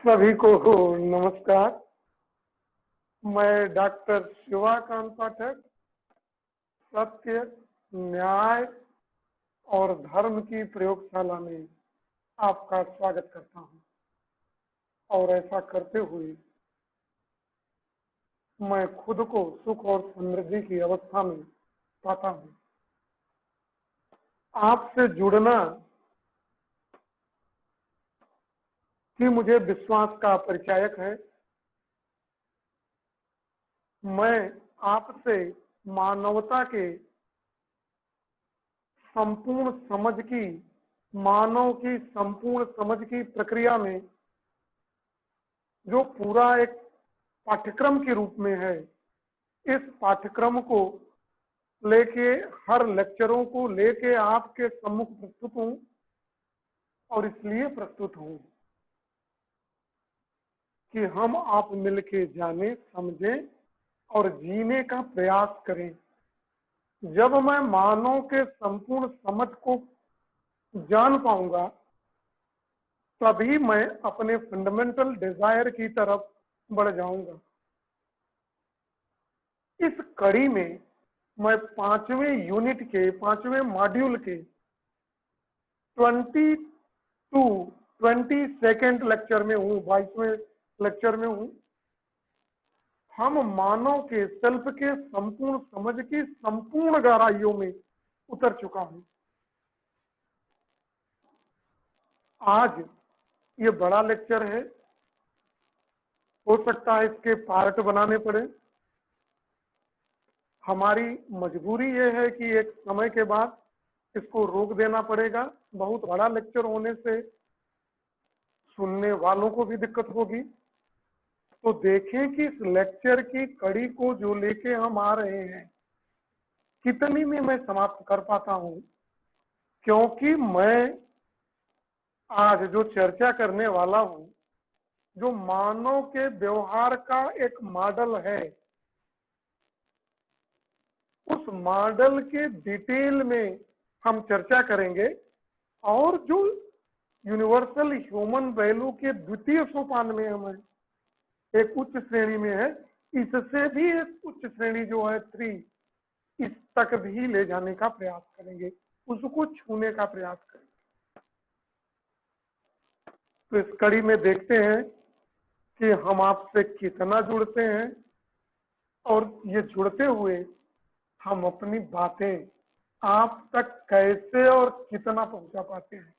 सभी को नमस्कार। मैं डॉक्टर शिवाकांत पाठक सत्य, न्याय और धर्म की प्रयोगशाला में आपका स्वागत करता हूं। और ऐसा करते हुए मैं खुद को सुख और समृद्धि की अवस्था में पाता हूं। आपसे जुड़ना ही मुझे विश्वास का परिचायक है। मैं आपसे मानवता के संपूर्ण समझ की मानव की संपूर्ण समझ की प्रक्रिया में जो पूरा एक पाठ्यक्रम के रूप में है, इस पाठ्यक्रम को लेके हर लेक्चरों को लेके आपके सम्मुख प्रस्तुत हूं। और इसलिए प्रस्तुत हूं कि हम आप मिलके जाने, समझें और जीने का प्रयास करें। जब मैं मानव के संपूर्ण समझ को जान पाऊंगा तभी मैं अपने फंडामेंटल डिजायर की तरफ बढ़ जाऊंगा। इस कड़ी में मैं 5वें यूनिट के 5वें मॉड्यूल के 22 लेक्चर में हूं, 22वें लेक्चर में हूं। हम मानव के सेल्फ के संपूर्ण समझ की संपूर्ण गहराइयों में उतर चुका हूं। आज ये बड़ा लेक्चर है, हो सकता है इसके पार्ट बनाने पड़े। हमारी मजबूरी ये है कि एक समय के बाद इसको रोक देना पड़ेगा। बहुत बड़ा लेक्चर होने से सुनने वालों को भी दिक्कत होगी। तो देखें कि इस लेक्चर की कड़ी को जो लेके हम आ रहे हैं कितनी में मैं समाप्त कर पाता हूं, क्योंकि मैं आज जो चर्चा करने वाला हूं जो मानव के व्यवहार का एक मॉडल है, उस मॉडल के डिटेल में हम चर्चा करेंगे। और जो यूनिवर्सल ह्यूमन वैल्यू के द्वितीय सोपान में हम एक उच्च श्रेणी में है, इससे भी एक उच्च श्रेणी जो है 3, इस तक भी ले जाने का प्रयास करेंगे, उसको छूने का प्रयास करेंगे। तो इस कड़ी में देखते हैं कि हम आपसे कितना जुड़ते हैं और ये जुड़ते हुए हम अपनी बातें आप तक कैसे और कितना पहुंचा पाते हैं।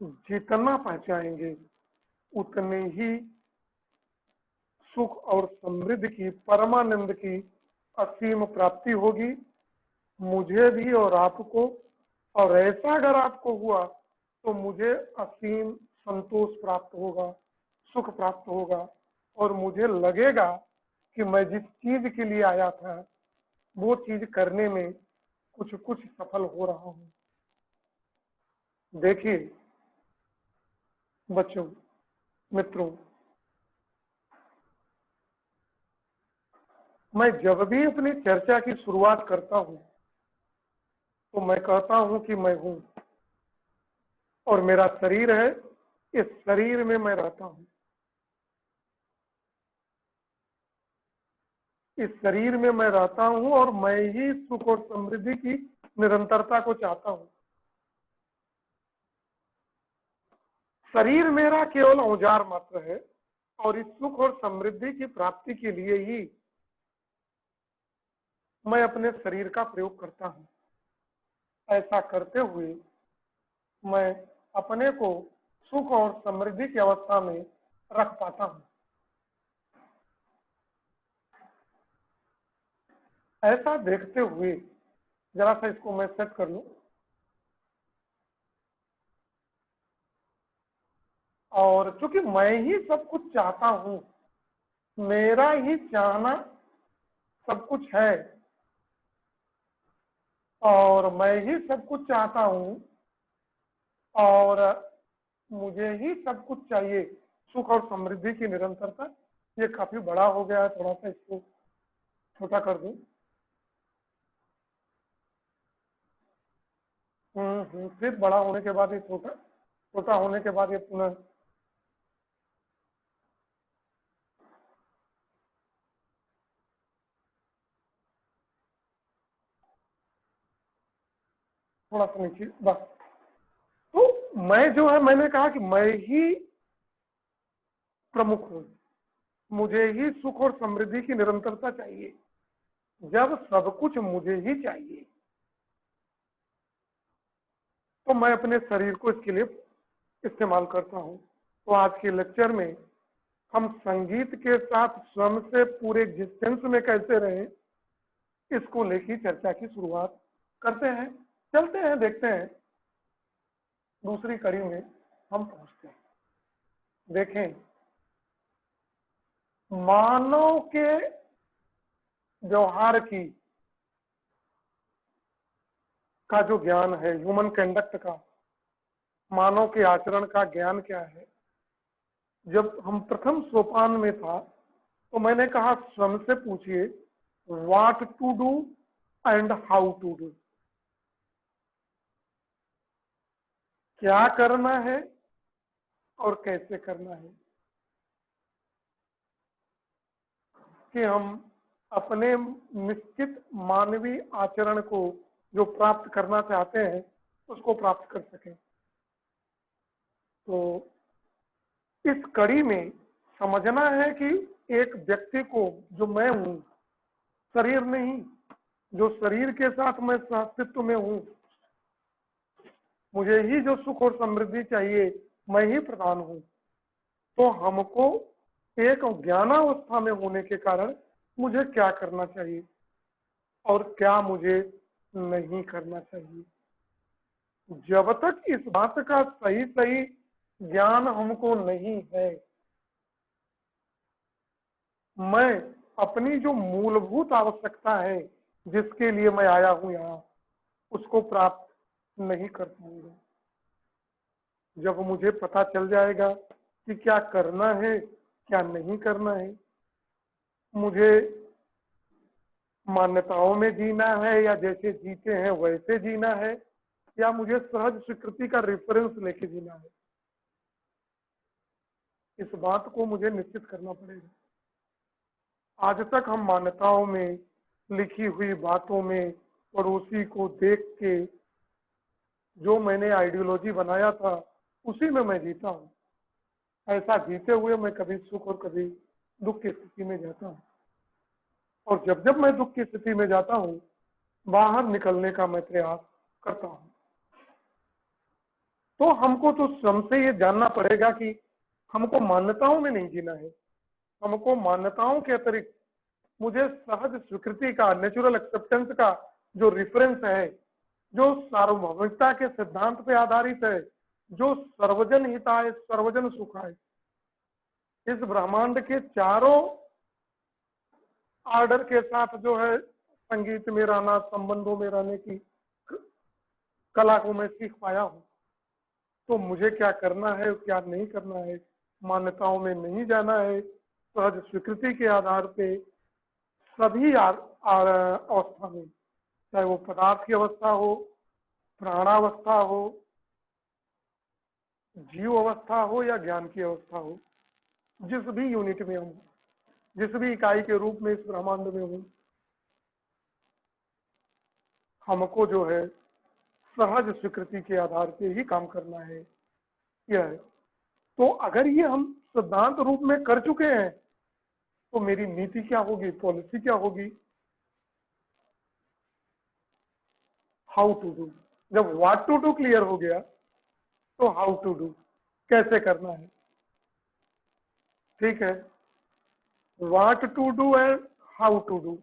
जितना पहुंचाएंगे उतने ही सुख और समृद्धि की, परमानंद की असीम प्राप्ति होगी मुझे भी और आपको। और ऐसा अगर आपको हुआ तो मुझे असीम संतोष प्राप्त होगा, सुख प्राप्त होगा। और मुझे लगेगा कि मैं जिस चीज के लिए आया था वो चीज करने में कुछ कुछ सफल हो रहा हूं। देखिए बच्चों, मित्रों, मैं जब भी अपनी चर्चा की शुरुआत करता हूं तो मैं कहता हूं कि मैं हूं और मेरा शरीर है, इस शरीर में मैं रहता हूं। इस शरीर में मैं रहता हूं और मैं ही सुख और समृद्धि की निरंतरता को चाहता हूं। शरीर मेरा केवल औजार मात्र है और इस सुख और समृद्धि की प्राप्ति के लिए ही मैं अपने शरीर का प्रयोग करता हूं। ऐसा करते हुए मैं अपने को सुख और समृद्धि की अवस्था में रख पाता हूं। ऐसा देखते हुए जरा सा इसको मैं सेट कर लूं। और चूंकि मैं ही सब कुछ चाहता हूं, मेरा ही चाहना सब कुछ है और मैं ही सब कुछ चाहता हूं और मुझे ही सब कुछ चाहिए, सुख और समृद्धि की निरंतरता। ये काफी बड़ा हो गया है, थोड़ा सा इसको छोटा कर दूं। फिर बड़ा होने के बाद ये छोटा, छोटा होने के बाद ये पुनः थोड़ा सा नीचे बस। तो मैं जो है, मैंने कहा कि मैं ही प्रमुख हूं, मुझे ही सुख और समृद्धि की निरंतरता चाहिए। जब सब कुछ मुझे ही चाहिए तो मैं अपने शरीर को इसके लिए इस्तेमाल करता हूं। तो आज के लेक्चर में हम संगीत के साथ स्वयं से पूरे एग्जिस्टेंस में कैसे रहें, इसको लेकर चर्चा की शुरुआत करते हैं। चलते हैं, देखते हैं दूसरी कड़ी में हम पहुंचते हैं। देखें, मानव के व्यवहार की का जो ज्ञान है, ह्यूमन कंडक्ट का, मानव के आचरण का ज्ञान क्या है। जब हम प्रथम सोपान में था तो मैंने कहा स्वयं से पूछिए what to do and how to do, क्या करना है और कैसे करना है, कि हम अपने निश्चित मानवीय आचरण को जो प्राप्त करना चाहते हैं उसको प्राप्त कर सकें। तो इस कड़ी में समझना है कि एक व्यक्ति को, जो मैं हूं, शरीर नहीं, जो शरीर के साथ मैं अस्तित्व में हूं, मुझे ही जो सुख और समृद्धि चाहिए, मैं ही प्रधान हूं। तो हमको एक ज्ञानावस्था में होने के कारण मुझे क्या करना चाहिए और क्या मुझे नहीं करना चाहिए। जब तक इस बात का सही सही ज्ञान हमको नहीं है, मैं अपनी जो मूलभूत आवश्यकता है जिसके लिए मैं आया हूं यहाँ, उसको प्राप्त नहीं कर पाऊंगा। जब मुझे पता चल जाएगा कि क्या करना है क्या नहीं करना है, मुझे मान्यताओं में जीना है या जैसे जीते हैं वैसे जीना है, या मुझे सहज स्वीकृति का रेफरेंस लेके जीना है, इस बात को मुझे निश्चित करना पड़ेगा। आज तक हम मान्यताओं में, लिखी हुई बातों में, पड़ोसी को देख के जो मैंने आइडियोलॉजी बनाया था उसी में मैं जीता हूं। ऐसा जीते हुए मैं कभी सुख और कभी दुख की स्थिति में जाता हूं, और जब जब मैं दुख की स्थिति में जाता हूं, बाहर निकलने का मैं प्रयास करता हूं। तो हमको तो स्वयं से ये जानना पड़ेगा कि हमको मान्यताओं में नहीं जीना है, हमको मान्यताओं के अतिरिक्त मुझे सहज स्वीकृति का, नेचुरल एक्सेप्टेंस का जो रेफरेंस है, जो सार्वभौमिकता के सिद्धांत पे आधारित है, जो सर्वजन हिताय सर्वजन सुखाय, इस ब्रह्मांड के चारों आर्डर के साथ जो है संगीत में रहना, संबंधों में रहने की कला को मैं सीख पाया हूं। तो मुझे क्या करना है क्या नहीं करना है, मान्यताओं में नहीं जाना है, सहज स्वीकृति के आधार पे सभी अवस्था में, चाहे वो पदार्थ की अवस्था हो, प्राणावस्था हो, जीव अवस्था हो या ज्ञान की अवस्था हो, जिस भी यूनिट में हूं, जिस भी इकाई के रूप में इस ब्रह्मांड में हूं, हमको जो है सहज स्वीकृति के आधार पे ही काम करना है। यह है। तो अगर ये हम सिद्धांत रूप में कर चुके हैं तो मेरी नीति क्या होगी, पॉलिसी क्या होगी, हाउ टू डू। जब व्हाट टू डू क्लियर हो गया तो हाउ टू डू, कैसे करना है। ठीक है, what to do and how to do.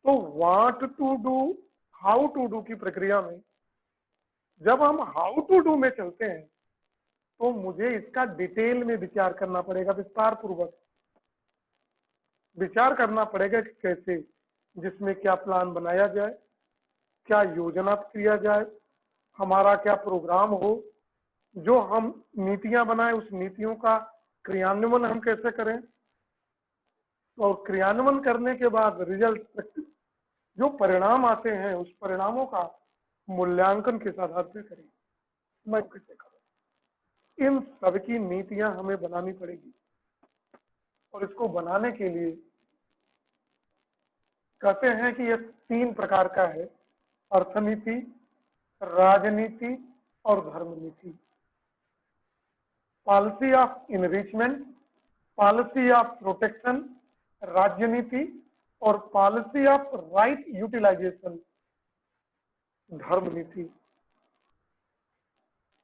तो what to do, how to do की प्रक्रिया में जब हम हाउ टू डू में चलते हैं तो मुझे इसका डिटेल में विचार करना पड़ेगा, विस्तार पूर्वक विचार करना पड़ेगा कि कैसे, जिसमें क्या प्लान बनाया जाए, क्या योजना किया जाए, हमारा क्या प्रोग्राम हो, जो हम नीतियां बनाए उस नीतियों का क्रियान्वयन हम कैसे करें, और क्रियान्वयन करने के बाद रिजल्ट, जो परिणाम आते हैं उस परिणामों का मूल्यांकन किस आधार पर करें, मैं कैसे करूं। इन सब की नीतियां हमें बनानी पड़ेगी, और इसको बनाने के लिए कहते हैं कि यह 3 प्रकार का है, अर्थनीति, राजनीति और धर्म नीति, policy of enrichment, policy of protection, राजनीति और पॉलिसी ऑफ राइट यूटिलाइजेशन, धर्म नीति।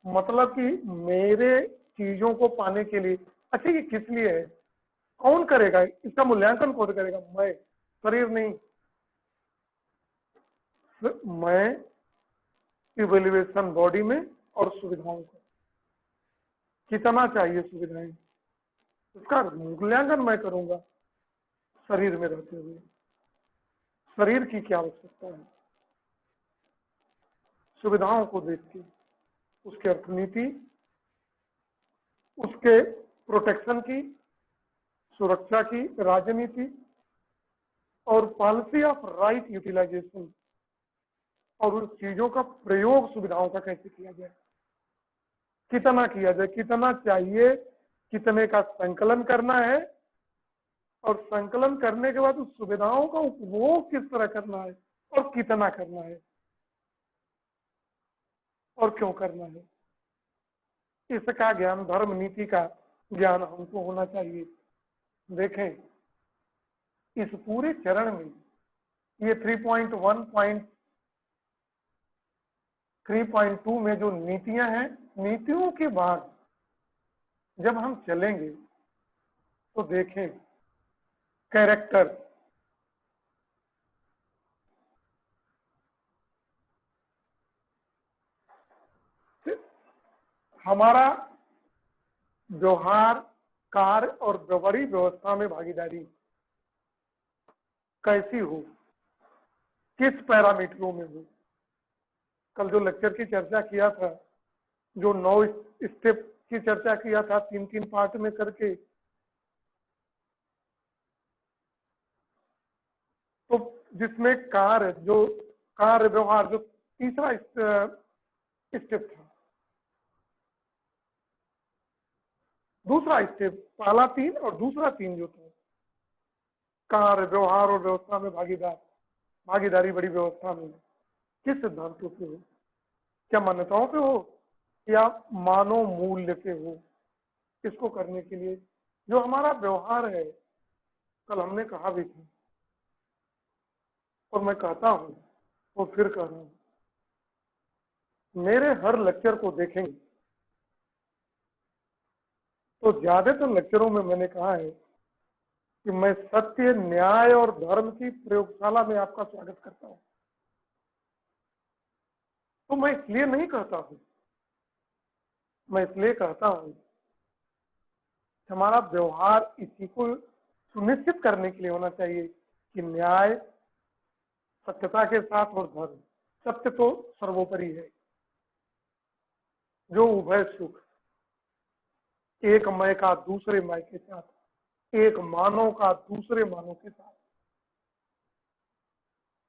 मतलब कि मेरे चीजों को पाने के लिए, अच्छा ये किस लिए है, कौन करेगा इसका मूल्यांकन, कौन करेगा, मैं, शरीर नहीं, मैं इवेल्युएशन बॉडी में और सुविधाओं को कितना चाहिए सुविधाएं, उसका मूल्यांकन मैं करूंगा शरीर में रहते हुए, शरीर की क्या आवश्यकता है, सुविधाओं को देख के उसके अर्थनीति, उसके प्रोटेक्शन की, सुरक्षा की, राजनीति और पॉलिसी ऑफ राइट यूटिलाइजेशन, और उन चीजों का प्रयोग सुविधाओं का कैसे किया जाए, कितना किया जाए, कितना चाहिए, कितने का संकलन करना है, और संकलन करने के बाद उस सुविधाओं का उपभोग किस तरह करना है और कितना करना है और क्यों करना है, इसका ज्ञान, धर्म नीति का ज्ञान हमको होना चाहिए। देखें इस पूरे चरण में ये 3.2 में जो नीतियां हैं, नीतियों के बाद जब हम चलेंगे तो देखें कैरेक्टर, हमारा व्यवहार, कार्य और बड़ी व्यवस्था में भागीदारी कैसी हो, किस पैरामीटरों में हो। कल जो लेक्चर की चर्चा किया था, जो 9 स्टेप की चर्चा किया था 3-3 पार्ट में करके, तो जिसमें कार्य, जो कार्य व्यवहार, जो तीसरा स्टेप था, दूसरा स्टेप, पहला 3 और दूसरा 3 जो था, कार्य व्यवहार और व्यवस्था में भागीदारी बड़ी व्यवस्था में, किस सिद्धांतों पे हो, क्या मान्यताओं पे हो या मानव मूल्य पे हो। इसको करने के लिए जो हमारा व्यवहार है, कल हमने कहा भी था और मैं कहता हूं और फिर कह रहा हूं, मेरे हर लेक्चर को देखेंगे तो ज्यादातर लेक्चरों में मैंने कहा है कि मैं सत्य, न्याय और धर्म की प्रयोगशाला में आपका स्वागत करता हूं। तो मैं इसलिए नहीं कहता हूं, मैं इसलिए कहता हूं हमारा व्यवहार इसी को सुनिश्चित करने के लिए होना चाहिए कि न्याय, सत्यता के साथ, और धर्म, सत्य तो सर्वोपरि है, जो उभय सुख, एक मैं का दूसरे मैं के साथ, एक मानव का दूसरे मानव के साथ,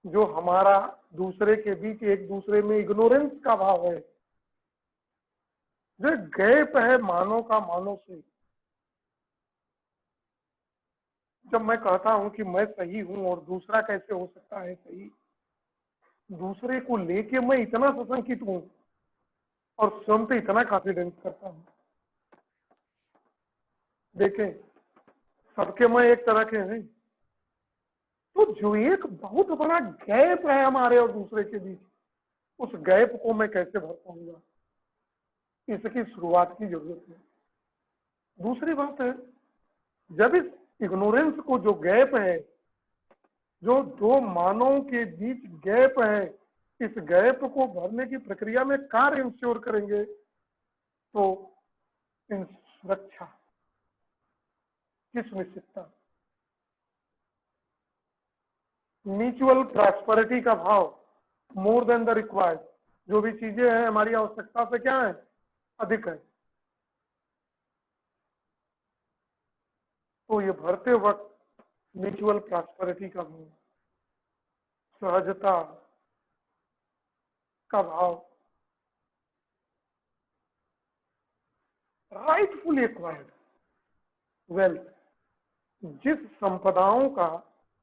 जो हमारा दूसरे के बीच एक दूसरे में इग्नोरेंस का भाव है, जो गैप है मानव का मानव से। जब मैं कहता हूं कि मैं सही हूं और दूसरा कैसे हो सकता है सही, दूसरे को लेके मैं इतना सशंकित हूं और स्वयं पे इतना कॉन्फिडेंस करता हूं। देखें सबके मैं एक तरह के हैं, तो जो एक बहुत बड़ा गैप है हमारे और दूसरे के बीच, उस गैप को मैं कैसे भर पाऊंगा, इसकी शुरुआत की जरूरत है। दूसरी बात है, जब इस इग्नोरेंस को, जो गैप है, जो दो मानवों के बीच गैप है, इस गैप को भरने की प्रक्रिया में कार्य इंश्योर करेंगे तो इन सुरक्षा की सुनिश्चितता, म्यूचुअल प्रॉस्पेरिटी का भाव, मोर देन द रिक्वायर्ड, जो भी चीजें हैं हमारी आवश्यकता से क्या है, अधिक है, तो ये भरते वक्त म्यूचुअल प्रॉस्पेरिटी का भाव, सहजता का भाव, राइटफुली एक्वायर्ड वेल्थ, जिस संपदाओं का,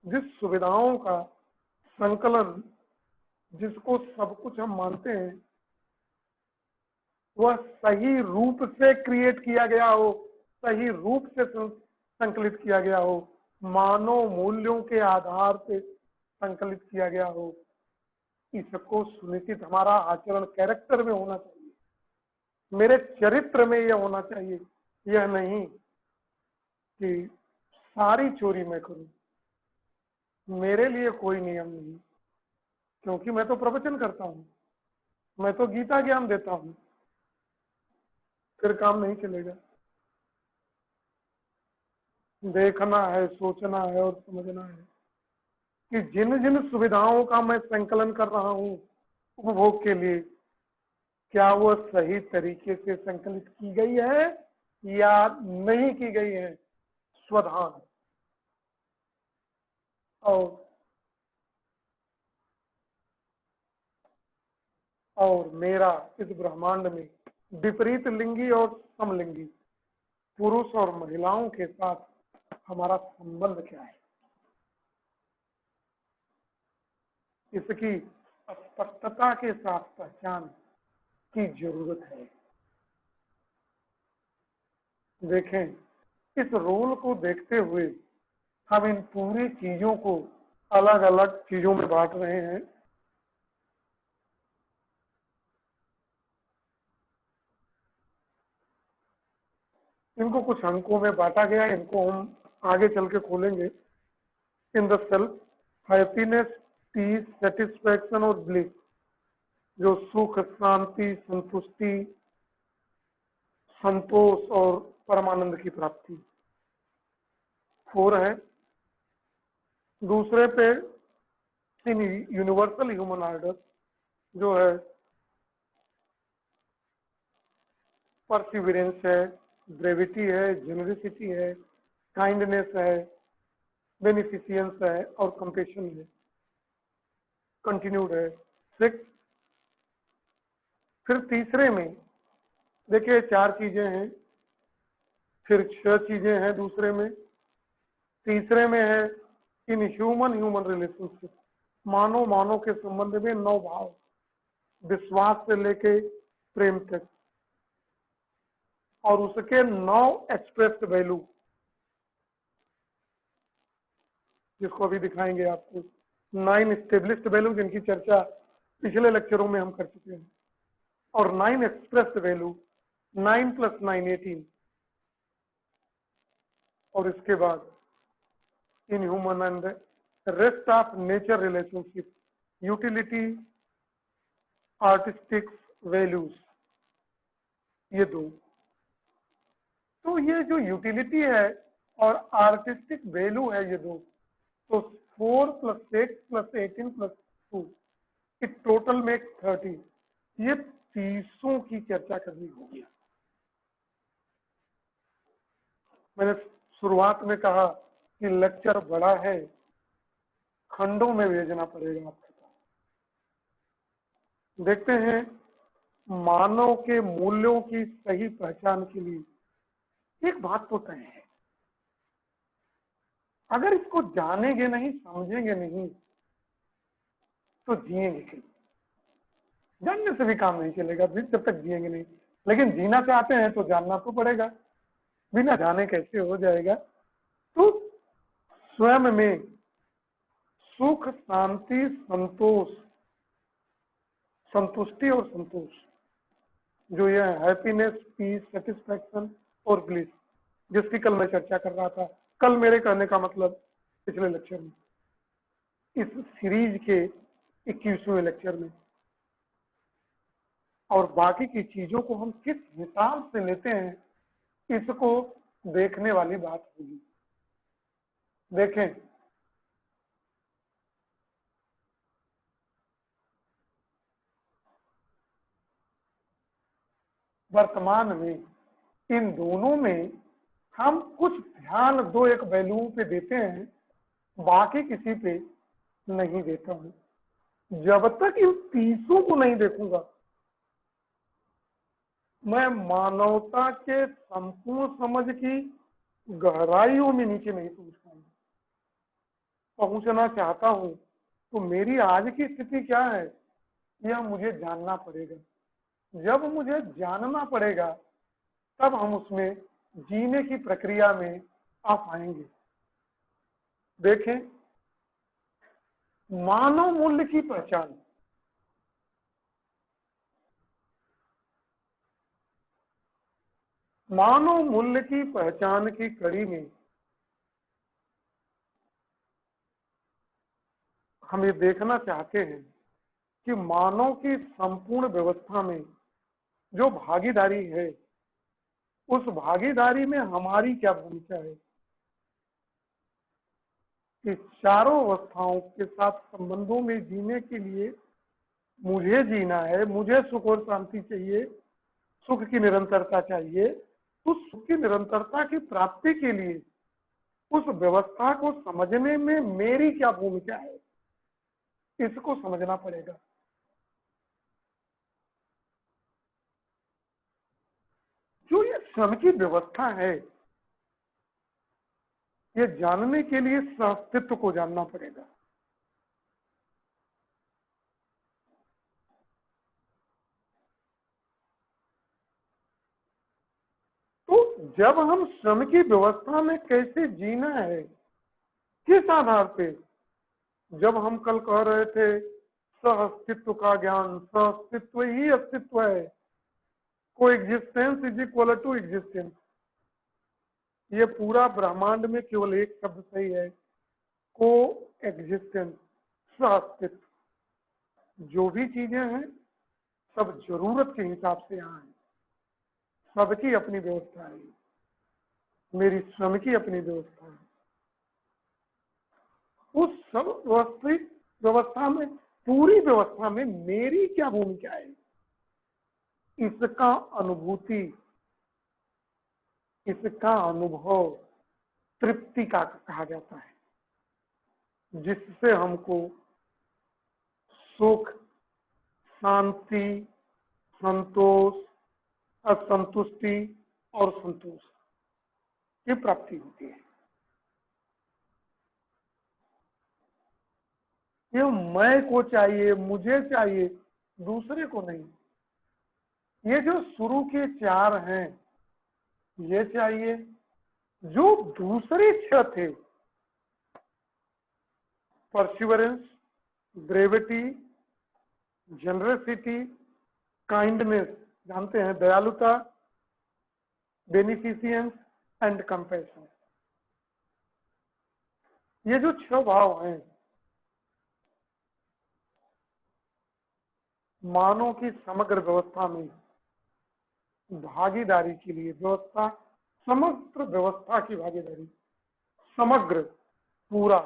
जिस सुविधाओं का संकलन, जिसको सब कुछ हम मानते हैं वह सही रूप से क्रिएट किया गया हो, सही रूप से संकलित किया गया हो, मानव मूल्यों के आधार पे संकलित किया गया हो। इसको सुनिश्चित हमारा आचरण कैरेक्टर में होना चाहिए, मेरे चरित्र में यह होना चाहिए। यह नहीं कि सारी चोरी मैं करूं, मेरे लिए कोई नियम नहीं, क्योंकि मैं तो प्रवचन करता हूं, मैं तो गीता ज्ञान देता हूं, फिर काम नहीं चलेगा। देखना है, सोचना है और समझना है कि जिन जिन सुविधाओं का मैं संकलन कर रहा हूं उपभोग के लिए, क्या वो सही तरीके से संकलित की गई है या नहीं की गई है। स्वधान। और मेरा इस ब्रह्मांड में विपरीत लिंगी और समलिंगी पुरुष और महिलाओं के साथ हमारा संबंध क्या है, इसकी स्पष्टता के साथ पहचान की जरूरत है। देखें, इस रोल को देखते हुए हम इन पूरी चीजों को अलग अलग चीजों में बांट रहे हैं। इनको कुछ अंकों में बांटा गया, इनको हम आगे चल के खोलेंगे। In the self, happiness, peace, satisfaction और ब्लिस, जो सुख, शांति, संतुष्टि, संतोष और परमानंद की प्राप्ति। 4 है। दूसरे पे इन यूनिवर्सल ह्यूमन ऑर्डर, जो है परसिवरेंस है, ब्रेविटी है, जेनरसिटी है, काइंडनेस है, बेनिफिशियंस है और कंपेशन है, कंटिन्यूड है। 6। फिर तीसरे में देखिए 4 चीजें हैं, फिर 6 चीजें हैं दूसरे में। तीसरे में है इन ह्यूमन रिलेशनशिप, मानव मानव के संबंध में 9 भाव, विश्वास से लेके प्रेम तक, और उसके 9 एक्सप्रेस्ड वैल्यू, जिसको अभी दिखाएंगे आपको। 9 स्टेब्लिश्ड वैल्यू, जिनकी चर्चा पिछले लेक्चरों में हम कर चुके हैं, और 9 एक्सप्रेस्ड वैल्यू, 9 + 9 18। और इसके बाद in human and rest of nature relationship, utility, artistic values, ये 2। तो ये जो यूटिलिटी है और आर्टिस्टिक वैल्यू है, ये 2, तो 4 + 6 + 18 + 2, इट टोटल मेक 30। ये 30 की चर्चा करनी होगी। मैंने शुरुआत में कहा कि लेक्चर बड़ा है, खंडों में भेजना पड़ेगा आपके पास। देखते हैं, मानव के मूल्यों की सही पहचान के लिए एक बात तो तय है, अगर इसको जानेंगे नहीं, समझेंगे नहीं, तो जिएंगे कैसे। जानने से भी काम नहीं चलेगा जब तक जिएंगे नहीं, लेकिन जीना चाहते हैं तो जानना तो पड़ेगा, बिना जाने कैसे हो जाएगा। तो स्वयं में सुख, शांति, संतोष, संतुष्टि और संतोष, जो यह हैप्पीनेस, पीस, सेटिस्फैक्शन और ब्लिस, जिसकी कल मैं चर्चा कर रहा था। कल मेरे कहने का मतलब पिछले लेक्चर में, इस सीरीज के 21वें लेक्चर में। और बाकी की चीजों को हम किस हिसाब से लेते हैं, इसको देखने वाली बात होगी। देखें, वर्तमान में इन दोनों में हम कुछ ध्यान 2-1 वैल्यू पे देते हैं, बाकी किसी पे नहीं देता हूं। जब तक इन 30 को नहीं देखूंगा, मैं मानवता के संपूर्ण समझ की गहराइयों में नीचे नहीं पहुंच पाऊंगा। पहुंचना चाहता हूं तो मेरी आज की स्थिति क्या है, यह मुझे जानना पड़ेगा। जब मुझे जानना पड़ेगा तब हम उसमें जीने की प्रक्रिया में आ पाएंगे। देखें, मानव मूल्य की पहचान, मानव मूल्य की पहचान की कड़ी में हम ये देखना चाहते हैं कि मानव की संपूर्ण व्यवस्था में जो भागीदारी है, उस भागीदारी में हमारी क्या भूमिका है। कि चारों अवस्थाओं के साथ संबंधों में जीने के लिए मुझे जीना है, मुझे सुख और शांति चाहिए, सुख की निरंतरता चाहिए। उस सुख की निरंतरता की प्राप्ति के लिए उस व्यवस्था को समझने में मेरी क्या भूमिका है, इसको समझना पड़ेगा। जो ये श्रम की व्यवस्था है, ये जानने के लिए अस्तित्व को जानना पड़ेगा। तो जब हम श्रम की व्यवस्था में कैसे जीना है, किस आधार पे, जब हम कल कह रहे थे सह अस्तित्व का ज्ञान, सह अस्तित्व ही अस्तित्व है, को existence is equal to existence, ये पूरा ब्रह्मांड में केवल एक शब्द सही है, को एग्जिस्टेंस, सह अस्तित्व। जो भी चीजें हैं सब जरूरत के हिसाब से यहाँ है, सबकी अपनी व्यवस्था है, मेरी श्रम की अपनी व्यवस्था है। उस सब व्यवस्थित व्यवस्था में, पूरी व्यवस्था में मेरी क्या भूमिका है, इसका अनुभूति, इसका अनुभव तृप्ति का कहा जाता है, जिससे हमको सुख, शांति, संतोष, असंतुष्टि और संतोष की प्राप्ति होती है। ये मैं को चाहिए, मुझे चाहिए, दूसरे को नहीं। ये जो शुरू के चार हैं, ये चाहिए। जो दूसरे छह थे, परसिवरेंस, ब्रेविटी, जनरसिटी, काइंडनेस, जानते हैं, दयालुता, बेनिफिशियंस एंड कंपैशन, ये जो छह भाव हैं, मानव की समग्र व्यवस्था में भागीदारी के लिए, व्यवस्था, समग्र व्यवस्था की भागीदारी, समग्र पूरा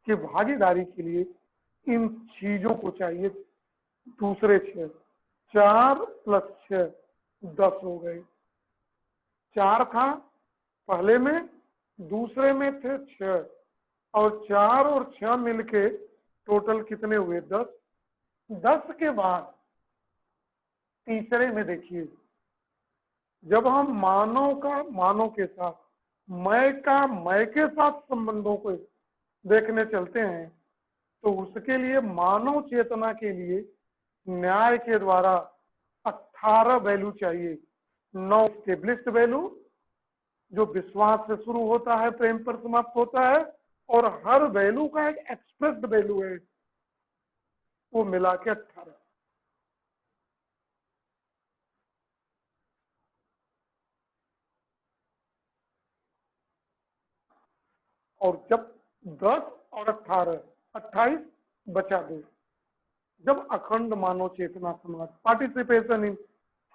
की भागीदारी के लिए इन चीजों को चाहिए। दूसरे छह, 4 + 6 10 हो गए। 4 था पहले में, दूसरे में थे 6, और 4 और 6 मिलके टोटल कितने हुए, 10। 10 के बाद तीसरे में देखिए, जब हम मानव का मानव के साथ, मैं का मैं के साथ संबंधों को देखने चलते हैं, तो उसके लिए मानव चेतना के लिए न्याय के द्वारा 18 वैल्यू चाहिए। 9 स्टेब्लिश्ड वैल्यू, जो विश्वास से शुरू होता है, प्रेम पर समाप्त होता है, और हर वैल्यू का एक एक्सप्रेस्ड वैल्यू है, वो मिला के 18। और जब 10 और 18, 28 बचा 2, जब अखंड मानव चेतना समाज, पार्टिसिपेशन इन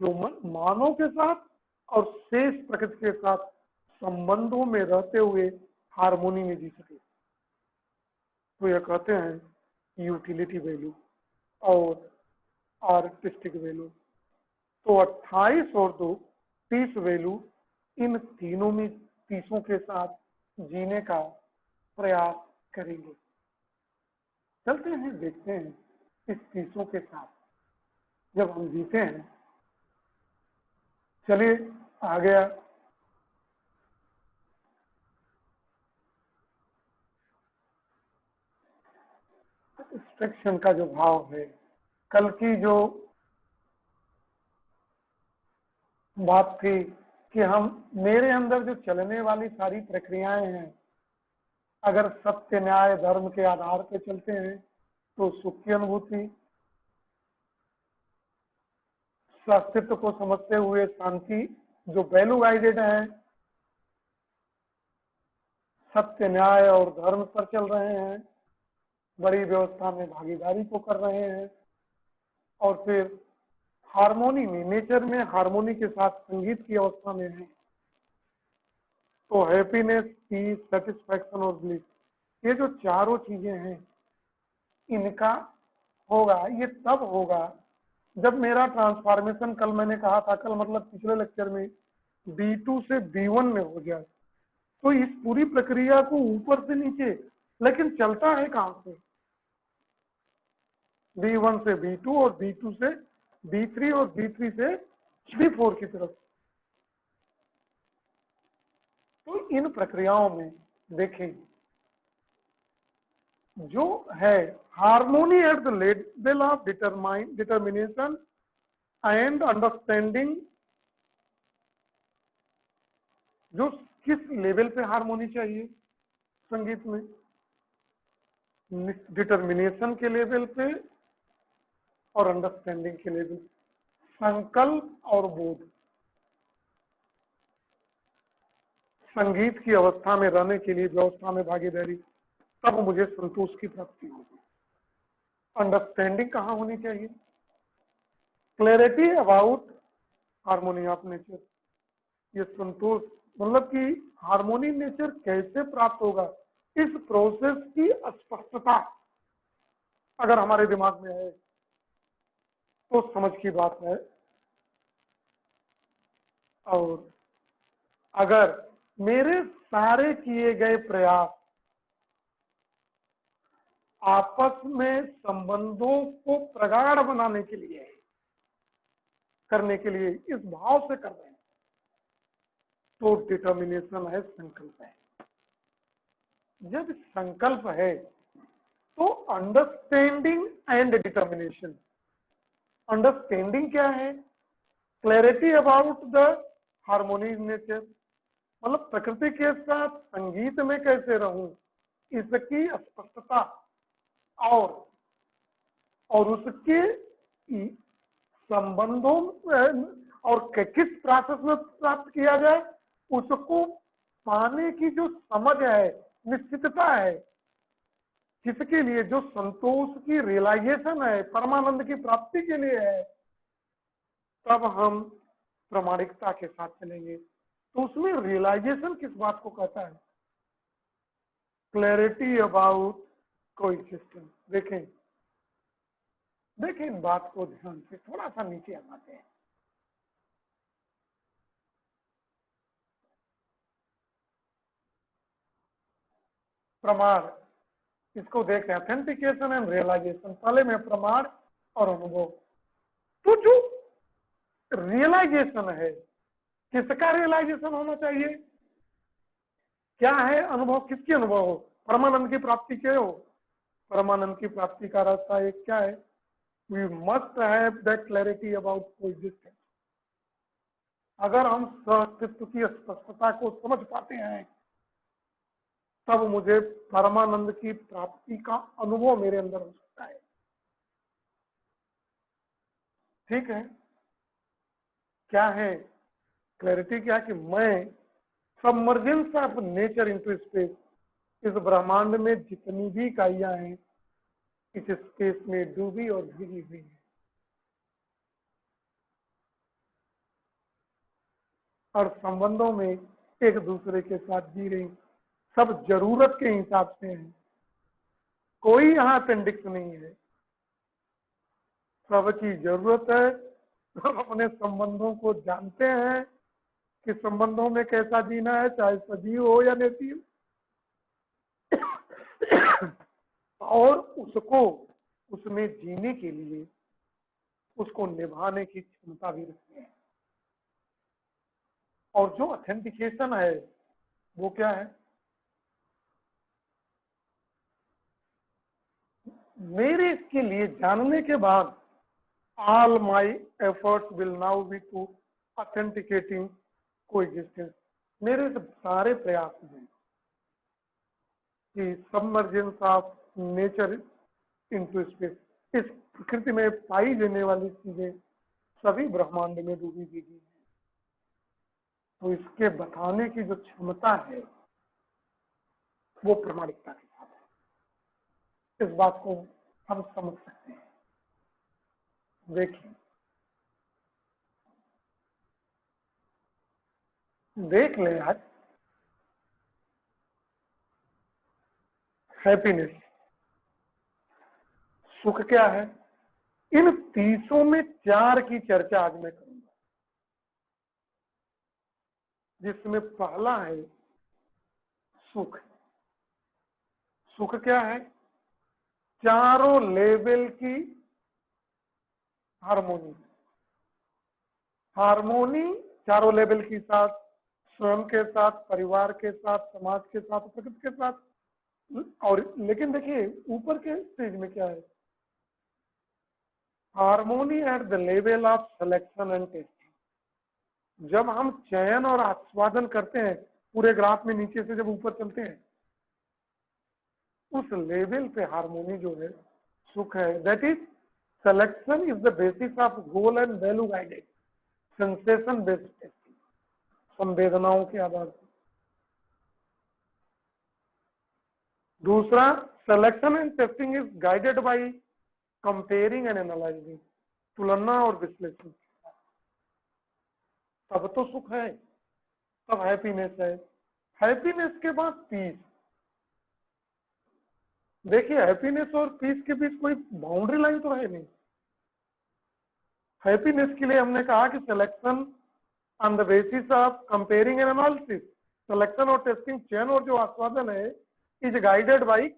ह्यूमन, मानव के साथ और शेष प्रकृति के साथ संबंधों में रहते हुए हारमोनी में जी सके, तो यह कहते हैं यूटिलिटी वैल्यू और आर्टिस्टिक वैल्यू। तो 28 और 2 30 वैल्यू, इन तीनों में, तीसों के साथ जीने का प्रयास करेंगे। चलते हैं, देखते हैं इस तीसों के साथ जब हम जीते हैं। चलिए आ गया सेक्शन का जो भाव है, कल की जो बात थी कि हम मेरे अंदर जो चलने वाली सारी प्रक्रियाएं हैं, अगर सत्य न्याय धर्म के आधार पर चलते हैं तो सुख की अनुभूति, अस्तित्व को समझते हुए शांति, जो वैल्यू गाइडेड है, सत्य न्याय और धर्म पर चल रहे हैं, बड़ी व्यवस्था में भागीदारी को कर रहे हैं, और फिर हारमोनी में, नेचर में हारमोनी के साथ संगीत की अवस्था में है, तो हैप्पीनेस, पीस, सेटिस्फैक्शन और ब्लिस, ये जो चारों चीजें हैं, इनका होगा, ये तब होगा जब मेरा ट्रांसफॉर्मेशन, कल मैंने कहा था, कल मतलब पिछले लेक्चर में, B2 से B1 में हो जाए। तो इस पूरी प्रक्रिया को ऊपर से नीचे, लेकिन चलता है कहां से? B1 से B2 और B2 से B3 और B3 से B4 की तरफ। तो इन प्रक्रियाओं में देखें, जो है harmony at the level of determination and understanding, जो किस लेवल पे हार्मोनी चाहिए संगीत में, डिटर्मिनेशन के लेवल पे और अंडरस्टैंडिंग के लेवल, संकल्प और बोध, संगीत की अवस्था में रहने के लिए व्यवस्था में भागीदारी, तब मुझे संतोष की प्राप्ति होगी। अंडरस्टैंडिंग कहाँ होनी चाहिए? Clarity about harmony of nature, ये संतोष, मतलब कि हार्मोनी नेचर कैसे प्राप्त होगा, इस प्रोसेस की स्पष्टता अगर हमारे दिमाग में है तो समझ की बात है। और अगर मेरे सारे किए गए प्रयास आपस में संबंधों को प्रगाढ़ बनाने के लिए, करने के लिए इस भाव से कर रहे हैं, तो डिटर्मिनेशन है, संकल्प है। जब संकल्प है तो अंडरस्टैंडिंग एंड डिटर्मिनेशन, अंडरस्टैंडिंग क्या है? Clarity about the harmony nature, मतलब प्रकृति के साथ संगीत में कैसे रहूं, इसकी स्पष्टता, और उसके संबंधों और किस प्रोसेस में प्राप्त किया जाए, उसको पाने की जो समझ है, निश्चितता है, किसके लिए? जो संतोष की रियलाइजेशन है, परमानंद की प्राप्ति के लिए है, तब हम प्रामाणिकता के साथ चलेंगे। तो उसमें रियलाइजेशन किस बात को कहता है? Clarity about coexistence. देखें इस बात को ध्यान से, थोड़ा सा नीचे आते हैं। प्रमाण, इसको देखते हैं, ऑथेंटिकेशन एंड रियलाइजेशन। पहले में प्रमाण और अनुभव। तो जो रियलाइजेशन है, किसका रियलाइजेशन होना चाहिए? क्या है अनुभव? किसकी अनुभव हो? परमानंद की प्राप्ति के हो। परमानंद की प्राप्ति का रास्ता एक क्या है? We must have that clarity about coexistence. अगर हम अस्तित्व की स्पष्टता को समझ पाते हैं, तब मुझे परमानंद की प्राप्ति का अनुभव मेरे अंदर हो सकता है। ठीक है? क्या है क्लैरिटी? क्या कि मैं submergence of nature into space, इस ब्रह्मांड में जितनी भी इकाइयां हैं, इस स्पेस में डूबी और भीगी हुई है, और संबंधों में एक दूसरे के साथ जी रही, सब जरूरत के हिसाब से हैं, कोई यहाँ अपेंडिक्स नहीं है, सबकी जरूरत है। हम अपने संबंधों को जानते हैं कि संबंधों में कैसा जीना है, चाहे सजीव हो या निर्जीव, और उसको, उसमें जीने के लिए उसको निभाने की क्षमता भी रखते हैं। और जो ऑथेंटिकेशन है वो क्या है? मेरे इसके लिए जानने के बाद, all my efforts will now be to authenticating coexistence. मेरे सारे प्रयास हैं कि submergence of nature into space, इस प्रकृति में पाई जाने वाली चीजें सभी ब्रह्मांड में डूबी दी गई है। तो इसके बताने की जो क्षमता है वो प्रामाणिकता के साथ है। इस बात को हम समझ सकते हैं। देखिए, देख ले आज हैप्पीनेस, सुख क्या है। इन 30 में 4 की चर्चा आज मैं करूंगा, जिसमें पहला है सुख। सुख क्या है? चारों लेवल की हार्मोनी। हार्मोनी चारों लेवल के साथ, स्वयं के साथ, परिवार के साथ, समाज के साथ, प्रकृति के साथ। और लेकिन देखिए ऊपर के स्टेज में क्या है, harmony at the level of selection and testing. जब हम चयन और आस्वादन करते हैं, पूरे ग्राफ में नीचे से जब ऊपर चलते हैं, उस लेवल पे हार्मोनी जो है, सुख है। That is selection is the basis of goal and value guided sensation based testing, संवेदनाओं के आधार पर। दूसरा, selection and testing is guided by comparing and analysing, तुलना और विश्लेषण। तब तो सुख है, तब हैप्पीनेस है। हैप्पीनेस के बाद पीस। देखिए हैप्पीनेस और पीस के बीच कोई बाउंड्री लाइन तो है नहीं। हैप्पीनेस के लिए हमने कहा कि selection on the basis of comparing and analysis, selection और टेस्टिंग, चयन और जो आस्वादन है, इज गाइडेड बाई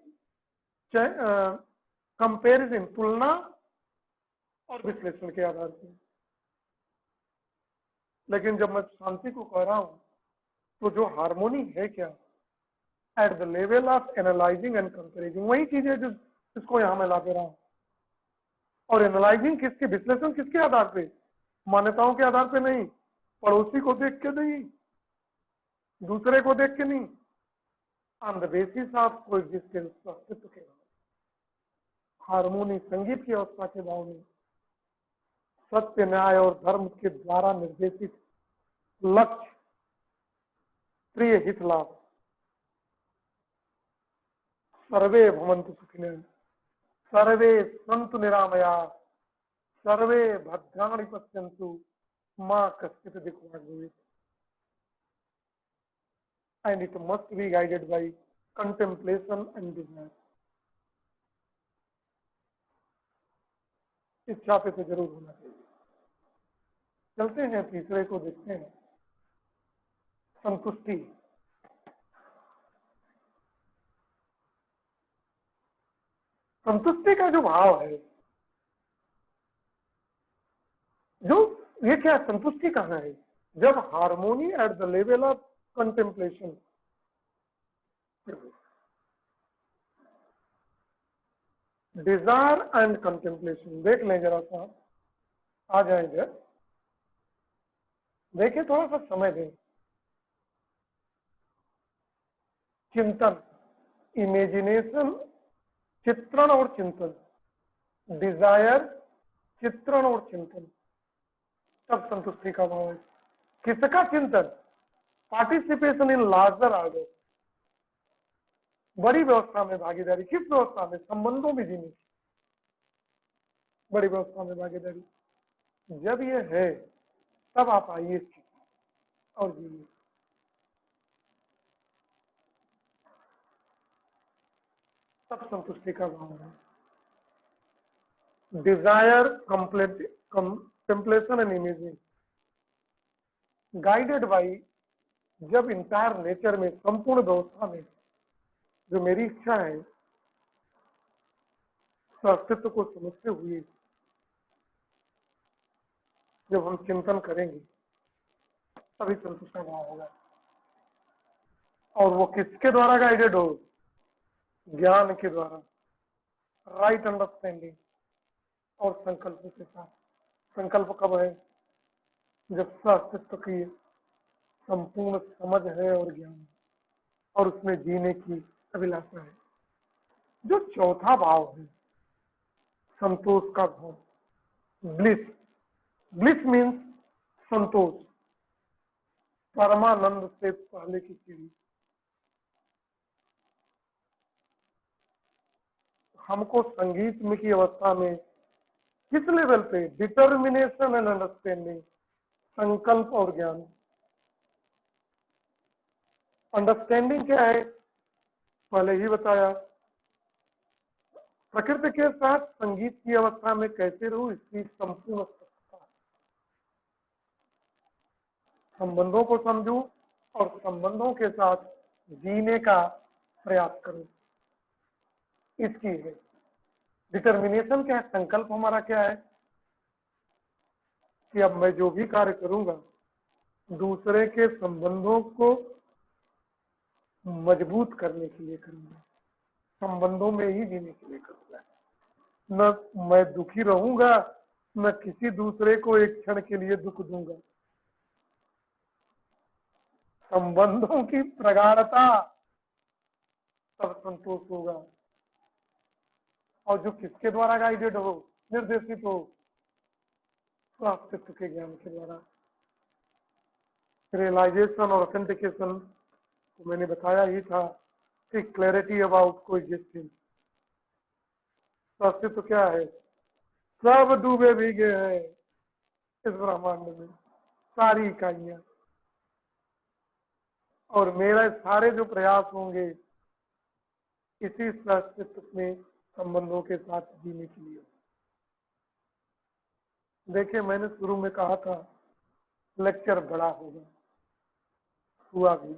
कंपेरिजन, तुलना और विश्लेषण के आधार पर। लेकिन जब मैं शांति को कह रहा हूं, तो जो हार्मोनी है क्या, at the level of analysing and कंपेरिजिंग, वही चीज है जिसको यहां मैं ला दे रहा हूं। और एनालाइजिंग किसके, विश्लेषण किसके आधार पे? मान्यताओं के आधार पे नहीं, पड़ोसी को देख के नहीं, दूसरे को देख के नहीं, on the basis of coexistence, अस्तित्व के भाव। हार्मोनी संगीत की अवस्था के भाव में सत्य, न्याय और धर्म के द्वारा निर्देशित लक्ष्य, प्रिय हित लाभ, सर्वे भवन्तु सुखिनः, सर्वे सन्तु निरामया, सर्वे भद्राणि पश्यन्तु मां कश्चित् दुःखभाग् भवेत्। And it must be guided by contemplation and desire. इच्छा पे तो जरूर होना चाहिए। चलते हैं तीसरे को देखते हैं, संतुष्टि। संतुष्टि का जो भाव है, जो ये क्या संतुष्टि कहाँ है? जब harmony at the level of contemplation, desire and contemplation. देख लें जरा सा, आ जाएंगे, देखिए थोड़ा सा समय दें। चिंतन, इमेजिनेशन, चित्रण और चिंतन, डिजायर, चित्रण और चिंतन, तब संतुष्टि का भाव है। किसका चिंतन? पार्टिसिपेशन इन लार्जर ऑर्डर, बड़ी व्यवस्था में भागीदारी। किस व्यवस्था में? संबंधों में जीने की बड़ी व्यवस्था में भागीदारी। जब ये है तब आप आइए और जीइए। तब संतुष्टि का भाव है। Desire, completion and imaging, guided by, जब इंटायर नेचर में, संपूर्ण व्यवस्था में जो मेरी इच्छा है, तो अस्तित्व को समझते हुए जब हम चिंतन करेंगे तभी संतुष्ट का भाव होगा। और वो किसके द्वारा गाइडेड हो? ज्ञान के द्वारा, राइट अंडरस्टैंडिंग और संकल्प के साथ। संकल्प कब है? जब अस्तित्व की संपूर्ण समझ है और ज्ञान और उसमें जीने की अभिलाषा है। जो चौथा भाव है संतोष का भाव, ब्लिस। ब्लिस मीन्स संतोष, परमानंद से पहले की सीढ़ी। हमको संगीत में की अवस्था में किस लेवल पे, डिटर्मिनेशन एंड अंडरस्टैंडिंग, संकल्प और ज्ञान। अंडरस्टैंडिंग क्या है पहले ही बताया, प्रकृति के साथ संगीत की अवस्था में कैसे रहूं इसकी संपूर्ण स्वच्छता, संबंधों को समझूं और संबंधों के साथ जीने का प्रयास करूं, इसकी है। डिटर्मिनेशन क्या है, संकल्प हमारा क्या है कि अब मैं जो भी कार्य करूंगा दूसरे के संबंधों को मजबूत करने के लिए करूंगा, संबंधों में ही जीने के लिए करूंगा। न मैं दुखी रहूंगा, न किसी दूसरे को एक क्षण के लिए दुख दूंगा। संबंधों की प्रगाढ़ता तब संतोष होगा, और जो किसके द्वारा गाइडेड हो, निर्देशित हो, अस्तित्व के ज्ञान के द्वारा। रियलाइजेशन और ऑथेंटिकेशन तो मैंने बताया ही था कि क्लैरिटी अबाउट कोएग्जिस्टेंस। अस्तित्व क्या है, सब डूबे भीगे हैं इस ब्रह्मांड में, सारी इकाइयां, और मेरे सारे जो प्रयास होंगे इसी अस्तित्व में संबंधों के साथ जीने के लिए। देखिए मैंने शुरू में कहा था लेक्चर बड़ा होगा, हुआ भी।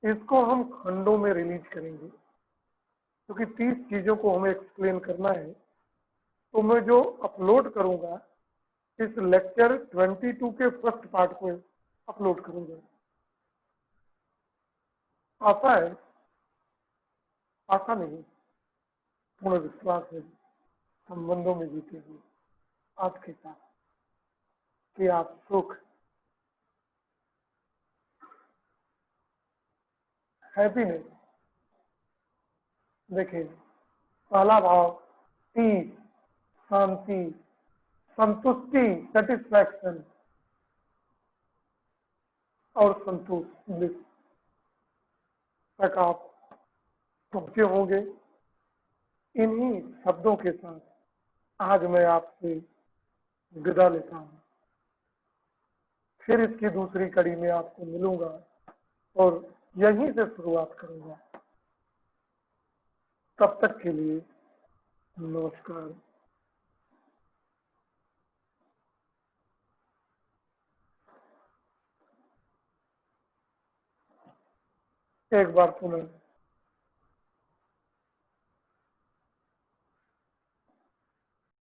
इसको हम खंडों में रिलीज करेंगे क्योंकि 30 चीजों को हमें एक्सप्लेन करना है। तो मैं जो अपलोड करूंगा इस लेक्चर 22 के फर्स्ट पार्ट को अपलोड करूंगा। आशा है, आशा नहीं, पूर्ण विश्वास है संबंधों में जीते हुए आपके साथ कि आप सुख, हैप्पीनेस, देखिए पहला भाव पीस, शांति, संतुष्टि, सेटिस्फैक्शन और संतोष, ब्लिस तक आप पहुंचे होंगे। इन्हीं शब्दों के साथ आज मैं आपसे विदा लेता हूं। फिर इसकी दूसरी कड़ी में आपको मिलूंगा और यहीं से शुरुआत करूंगा। तब तक के लिए नमस्कार। एक बार पुनः